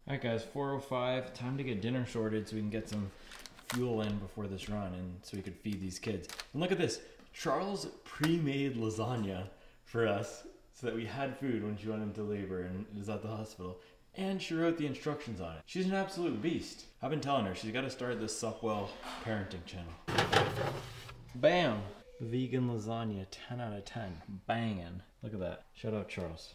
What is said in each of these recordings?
Alright guys, 4:05, time to get dinner sorted so we can get some fuel in before this run and so we could feed these kids. And look at this, Charles pre-made lasagna for us so that we had food when she went into labor and was at the hospital. And she wrote the instructions on it. She's an absolute beast. I've been telling her she's got to start this Supwell parenting channel. Bam! Vegan lasagna, 10 out of 10. Bangin'. Look at that. Shout out Charles.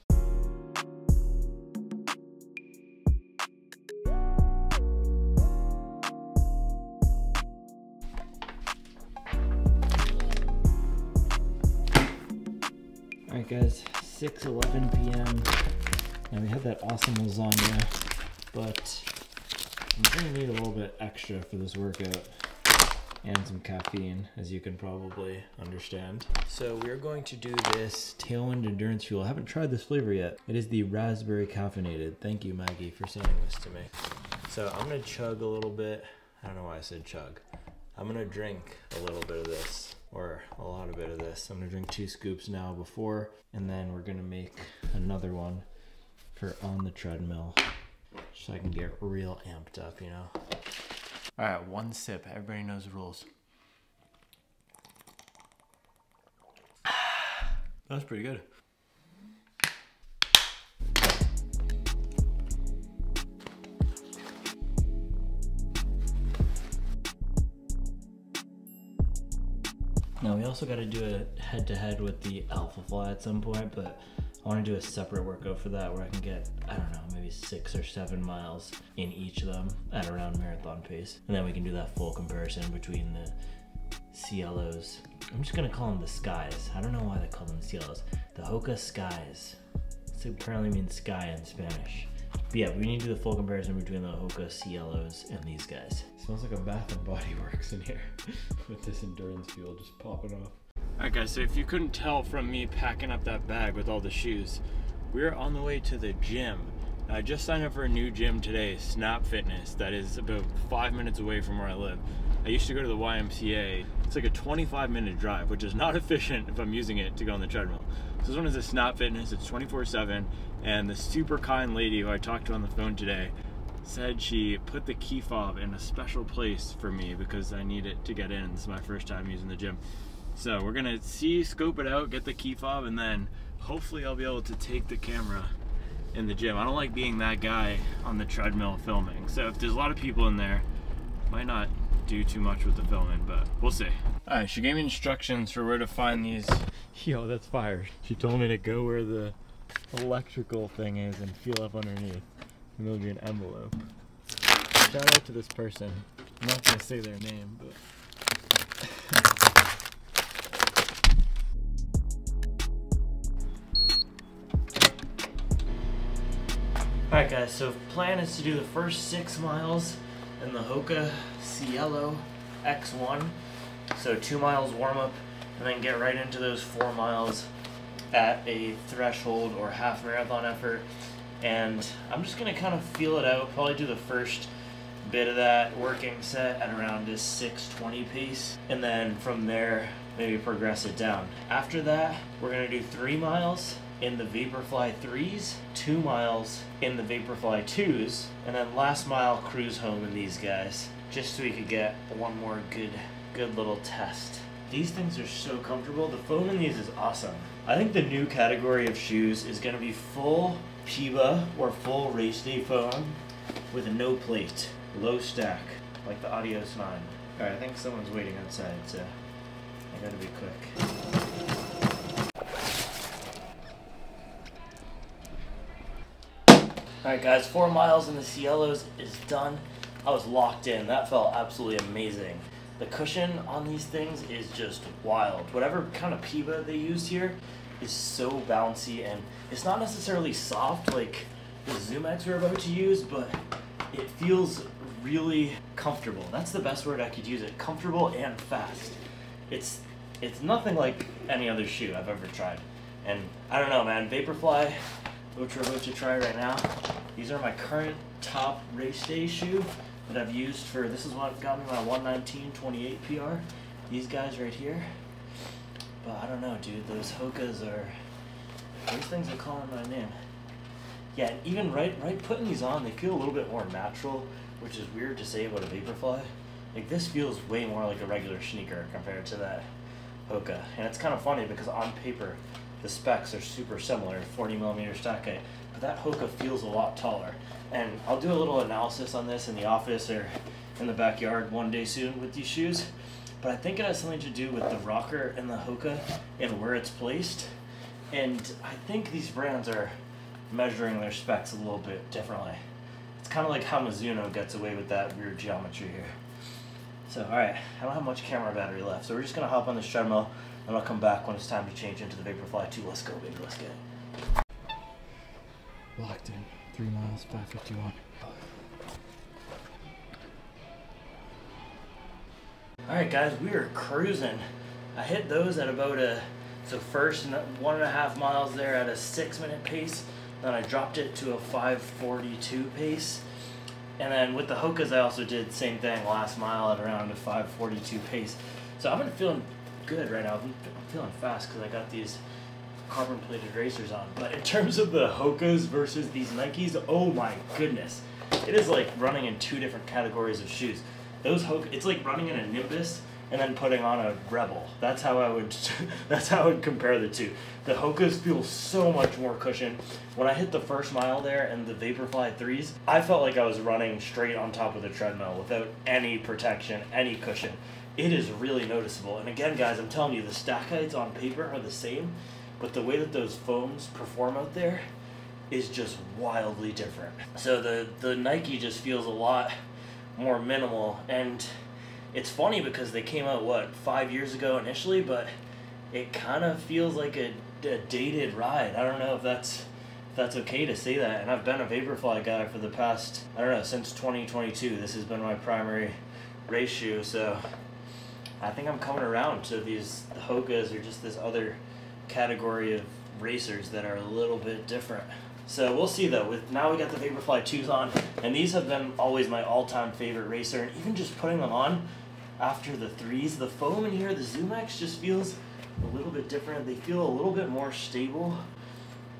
Alright guys, 6:11 p.m. Now we had that awesome lasagna, but I'm gonna need a little bit extra for this workout and some caffeine, as you can probably understand. So we're going to do this Tailwind Endurance Fuel. I haven't tried this flavor yet. It is the raspberry caffeinated. Thank you, Maggie, for sending this to me. So I'm gonna chug a little bit. I don't know why I said chug. I'm gonna drink a little bit of this, or a lot of bit of this. I'm gonna drink 2 scoops now before, and then we're gonna make another one for on the treadmill, so I can get real amped up, you know? All right, 1 sip, everybody knows the rules. That's pretty good. Now we also got to do a head-to-head with the Alphafly at some point, but I want to do a separate workout for that where I can get, I don't know, maybe 6 or 7 miles in each of them at around marathon pace. And then we can do that full comparison between the Cielos. I'm just going to call them the Skies. I don't know why they call them Cielos. The Hoka Skies. This apparently means sky in Spanish. But yeah, we need to do the full comparison between the Hoka Cielos and these guys. It smells like a Bath and Body Works in here with this endurance fuel just popping off. Alright guys, so if you couldn't tell from me packing up that bag with all the shoes, we're on the way to the gym. I just signed up for a new gym today, Snap Fitness, that is about 5 minutes away from where I live. I used to go to the YMCA. It's like a 25-minute drive, which is not efficient if I'm using it to go on the treadmill. So this one is a Snap Fitness, it's 24/7, and the super kind lady who I talked to on the phone today said she put the key fob in a special place for me because I need it to get in. This is my first time using the gym. So we're gonna scope it out, get the key fob, and then hopefully I'll be able to take the camera in the gym. I don't like being that guy on the treadmill filming. So if there's a lot of people in there, might not do too much with the filming, but we'll see. All right, she gave me instructions for where to find these. Yo, that's fire. She told me to go where the electrical thing is and feel up underneath. And there'll be an envelope. Shout out to this person. I'm not gonna say their name, but alright guys, so plan is to do the first 6 miles in the Hoka Cielo X-1. So 2 miles warm up and then get right into those 4 miles at a threshold or half marathon effort. And I'm just gonna kind of feel it out, probably do the first bit of that working set at around this 6:20 pace. And then from there, maybe progress it down. After that, we're gonna do 3 miles in the Vaporfly 3s, 2 miles in the Vaporfly 2s, and then last mile cruise home in these guys, just so we could get one more good little test. These things are so comfortable. The foam in these is awesome. I think the new category of shoes is gonna be full PEBA or full race day foam with a no plate, low stack, like the Adios 9. All right, I think someone's waiting outside, so I gotta be quick. Alright guys, 4 miles in the Cielos is done. I was locked in. That felt absolutely amazing. The cushion on these things is just wild. Whatever kind of PEBA they used here is so bouncy, and it's not necessarily soft like the Zoom X we're about to use, but it feels really comfortable. That's the best word I could use it. Comfortable and fast. It's nothing like any other shoe I've ever tried. And I don't know, man, Vaporfly, which we're about to try right now. These are my current top race day shoe that I've used for, this is what got me my 1:19.28 PR. These guys right here. But I don't know, dude, those Hokas are, those things are calling my name. Yeah, and even right putting these on, they feel a little bit more natural, which is weird to say about a Vaporfly. Like this feels way more like a regular sneaker compared to that Hoka. And it's kind of funny because on paper, the specs are super similar, 40 millimeter stack height, but that Hoka feels a lot taller. And I'll do a little analysis on this in the office or in the backyard one day soon with these shoes. But I think it has something to do with the rocker and the Hoka and where it's placed. And I think these brands are measuring their specs a little bit differently. It's kind of like how Mizuno gets away with that weird geometry here. So, alright, I don't have much camera battery left, so we're just going to hop on this treadmill, and I'll come back when it's time to change into the Vaporfly 2. Let's go, baby, let's get it. Locked in, 3 miles, 5:51. Alright guys, we are cruising. I hit those at about so first 1.5 miles there at a 6-minute pace, then I dropped it to a 5:42 pace. And then with the Hokas, I also did the same thing last mile at around a 5:42 pace. So I've been feeling good right now. I'm feeling fast because I got these carbon plated racers on. But in terms of the Hokas versus these Nikes, oh my goodness. It is like running in 2 different categories of shoes. Those Hoka, it's like running in a Nimbus and then putting on a Rebel. That's how I would compare the two. The Hokas feel so much more cushion. When I hit the first mile there and the Vaporfly 3s, I felt like I was running straight on top of the treadmill without any protection, any cushion. It is really noticeable. And again, guys, I'm telling you, the stack heights on paper are the same, but the way that those foams perform out there is just wildly different. So the Nike just feels a lot more minimal, and it's funny because they came out, what, 5 years ago initially, but it kind of feels like a dated ride. I don't know if that's okay to say that. And I've been a Vaporfly guy for the past, I don't know, since 2022. This has been my primary race shoe, so I think I'm coming around to these Hokas or just this other category of racers that are a little bit different. So we'll see though. Now we got the Vaporfly 2s on, and these have been always my all-time favorite racer. And even just putting them on after the 3s, the foam in here, the ZoomX just feels a little bit different. They feel a little bit more stable,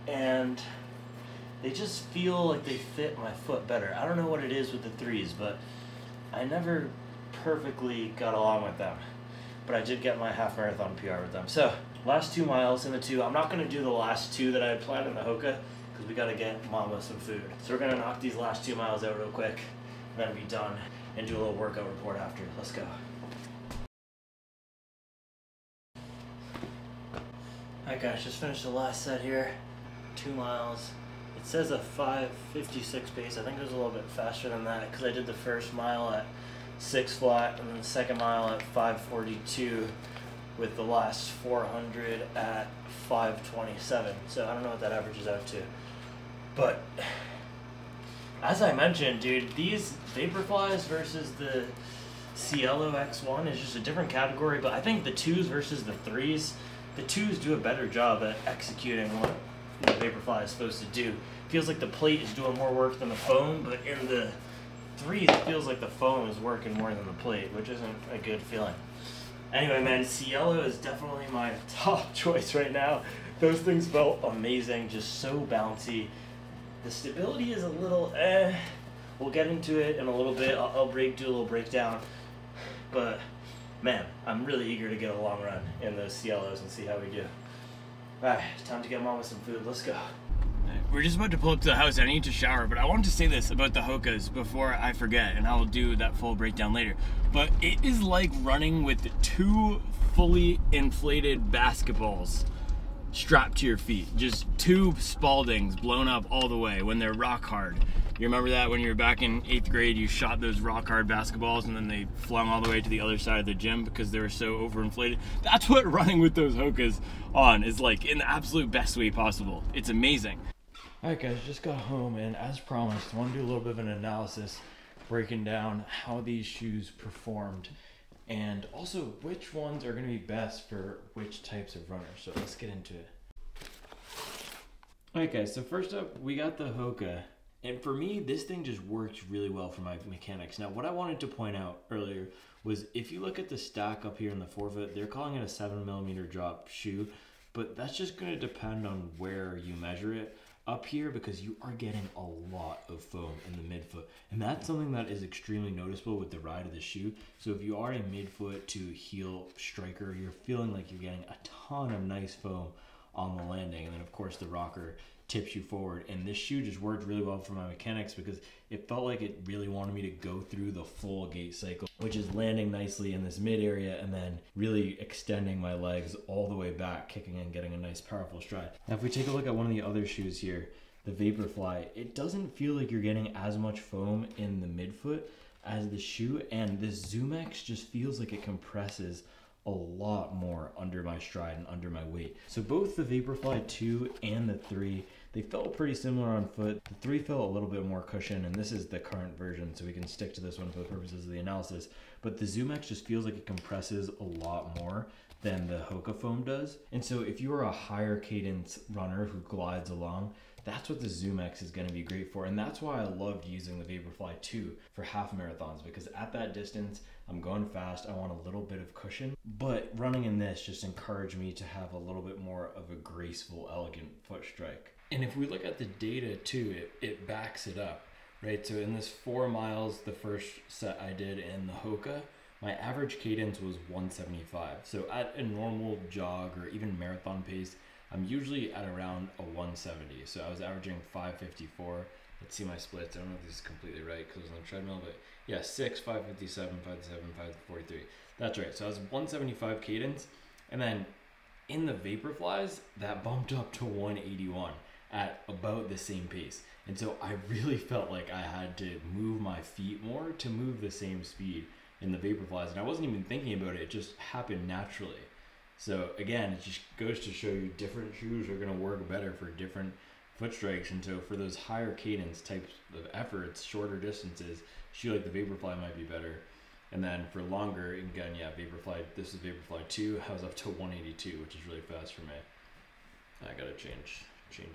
and they just feel like they fit my foot better. I don't know what it is with the 3s, but I never perfectly got along with them. But I did get my half marathon PR with them. So last 2 miles in the 2. I'm not going to do the last 2 that I had planned in the Hoka because we got to get Mama some food. So we're going to knock these last 2 miles out real quick, then be done, and do a little workout report after. Let's go. Alright guys, just finished the last set here. 2 miles. It says a 5:56 pace. I think it was a little bit faster than that because I did the first mile at 6 flat and then the second mile at 5:42 with the last 400 at 5:27. So I don't know what that averages out to. But as I mentioned, dude, these Vaporflies versus the Cielo X-1 is just a different category, but I think the 2s versus the 3s, the 2s do a better job at executing what the Vaporfly is supposed to do. Feels like the plate is doing more work than the foam, but in the 3s it feels like the foam is working more than the plate, which isn't a good feeling. Anyway, man, Cielo is definitely my top choice right now. Those things felt amazing, just so bouncy. The stability is a little We'll get into it in a little bit. I'll do a little breakdown. But man, I'm really eager to get a long run in those Cielos and see how we do. Alright, time to get Mama some food. Let's go. We're just about to pull up to the house. I need to shower, but I wanted to say this about the Hokas before I forget, and I'll do that full breakdown later. But it is like running with 2 fully inflated basketballs strapped to your feet. Just 2 Spaldings blown up all the way when they're rock hard. You remember that when you were back in 8th grade, you shot those rock hard basketballs and then they flung all the way to the other side of the gym because they were so overinflated? That's what running with those Hokas on is like, in the absolute best way possible. It's amazing. Alright guys, just got home, and as promised, I want to do a little bit of an analysis breaking down how these shoes performed and also which ones are going to be best for which types of runners. So let's get into it. Alright guys, so first up we got the Hoka, and for me this thing just works really well for my mechanics. Now what I wanted to point out earlier was if you look at the stack up here in the forefoot, they're calling it a 7mm drop shoe, but that's just going to depend on where you measure it. up here because you are getting a lot of foam in the midfoot. And that's something that is extremely noticeable with the ride of the shoe. So if you are a midfoot to heel striker, you're feeling like you're getting a ton of nice foam on the landing. And then of course the rocker tips you forward. And this shoe just worked really well for my mechanics because it felt like it really wanted me to go through the full gait cycle, which is landing nicely in this mid area and then really extending my legs all the way back, kicking and getting a nice powerful stride. Now if we take a look at one of the other shoes here, the Vaporfly, it doesn't feel like you're getting as much foam in the midfoot as the shoe, and this ZoomX just feels like it compresses a lot more under my stride and under my weight. So both the Vaporfly 2 and the 3, they felt pretty similar on foot. The 3 felt a little bit more cushion, and this is the current version, so we can stick to this one for the purposes of the analysis. But the ZoomX just feels like it compresses a lot more than the Hoka foam does. And so if you are a higher cadence runner who glides along, that's what the ZoomX is going to be great for. And that's why I loved using the Vaporfly 2 for half marathons, because at that distance, I'm going fast, I want a little bit of cushion, but running in this just encouraged me to have a little bit more of a graceful, elegant foot strike. And if we look at the data too, it backs it up, right? So in this 4 miles, the first set I did in the Hoka, my average cadence was 175. So at a normal jog or even marathon pace, I'm usually at around a 170. So I was averaging 554. Let's see my splits. I don't know if this is completely right because I was on the treadmill, but yeah, 6, 557, 557, 543. That's right. So I was 175 cadence. And then in the Vaporflies, that bumped up to 181 at about the same pace. And so I really felt like I had to move my feet more to move the same speed in the Vaporflies. And I wasn't even thinking about it. It just happened naturally. So again, it just goes to show you different shoes are going to work better for different foot strikes. And so for those higher cadence types of efforts, shorter distances, a shoe like the Vaporfly might be better. And then for longer, again, yeah, Vaporfly, this is Vaporfly 2, I was up to 182, which is really fast for me. I gotta change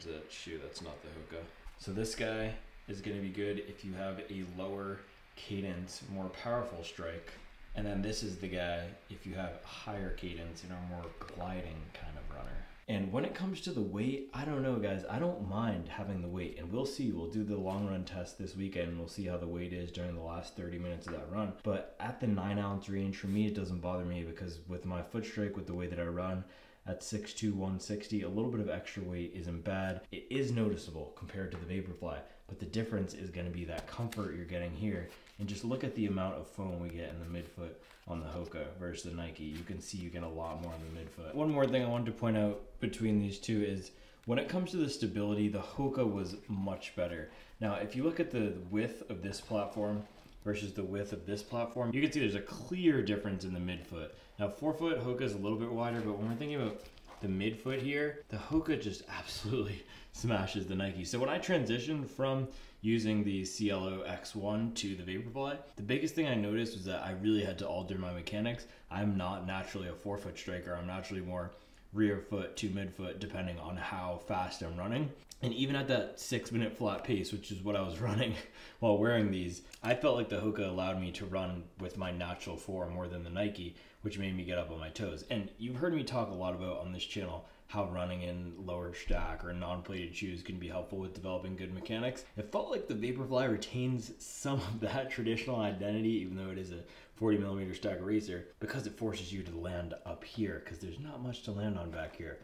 that shoe, that's not the Hoka. So this guy is gonna be good if you have a lower cadence, more powerful strike. And then this is the guy if you have higher cadence and are more gliding kind of runner. And when it comes to the weight, I don't know guys, I don't mind having the weight, and we'll see, we'll do the long run test this weekend and we'll see how the weight is during the last 30 minutes of that run. But at the 9 ounce range, for me, it doesn't bother me because with my foot strike, with the way that I run, at 6'2", 160, a little bit of extra weight isn't bad. It is noticeable compared to the Vaporfly, but the difference is gonna be that comfort you're getting here. And just look at the amount of foam we get in the midfoot on the Hoka versus the Nike. You can see you get a lot more on the midfoot. One more thing I wanted to point out between these two is when it comes to the stability, the Hoka was much better. Now, if you look at the width of this platform versus the width of this platform, you can see there's a clear difference in the midfoot. Now, forefoot Hoka is a little bit wider, but when we're thinking about the midfoot here, the Hoka just absolutely smashes the Nike. So when I transitioned from using the Cielo X-1 to the Vaporfly, the biggest thing I noticed was that I really had to alter my mechanics. I'm not naturally a forefoot striker. I'm naturally more rear foot to midfoot depending on how fast I'm running. And even at that 6-minute flat pace, which is what I was running while wearing these, I felt like the Hoka allowed me to run with my natural form more than the Nike, which made me get up on my toes. And you've heard me talk a lot about on this channel how running in lower stack or non-plated shoes can be helpful with developing good mechanics. It felt like the Vaporfly retains some of that traditional identity, even though it is a 40mm stack racer, because it forces you to land up here, because there's not much to land on back here.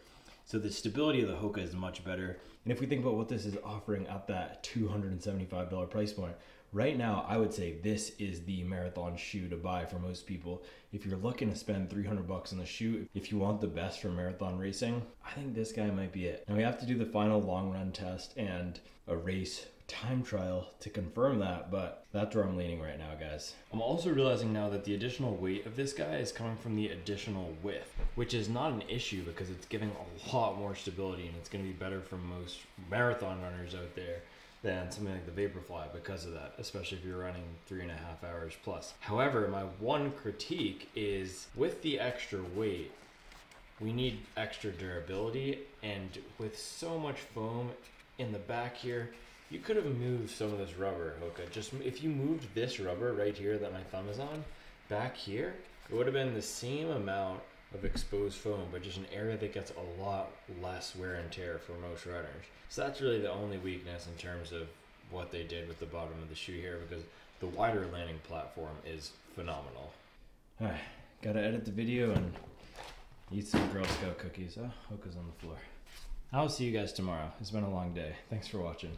So the stability of the Hoka is much better. And if we think about what this is offering at that $275 price point, right now, I would say this is the marathon shoe to buy for most people. If you're looking to spend $300 on the shoe, if you want the best for marathon racing, I think this guy might be it. Now we have to do the final long run test and a race time trial to confirm that, but that's where I'm leaning right now, guys. I'm also realizing now that the additional weight of this guy is coming from the additional width, which is not an issue because it's giving a lot more stability and it's going to be better for most marathon runners out there than something like the Vaporfly because of that, especially if you're running 3.5 hours plus. However, my one critique is with the extra weight, we need extra durability, and with so much foam in the back here, you could have moved some of this rubber, Hoka. Just if you moved this rubber right here that my thumb is on, back here, it would have been the same amount of exposed foam, but just an area that gets a lot less wear and tear for most runners. So that's really the only weakness in terms of what they did with the bottom of the shoe here, because the wider landing platform is phenomenal. All right, gotta edit the video and eat some Girl Scout cookies. Oh, Hoka's on the floor. I'll see you guys tomorrow. It's been a long day. Thanks for watching.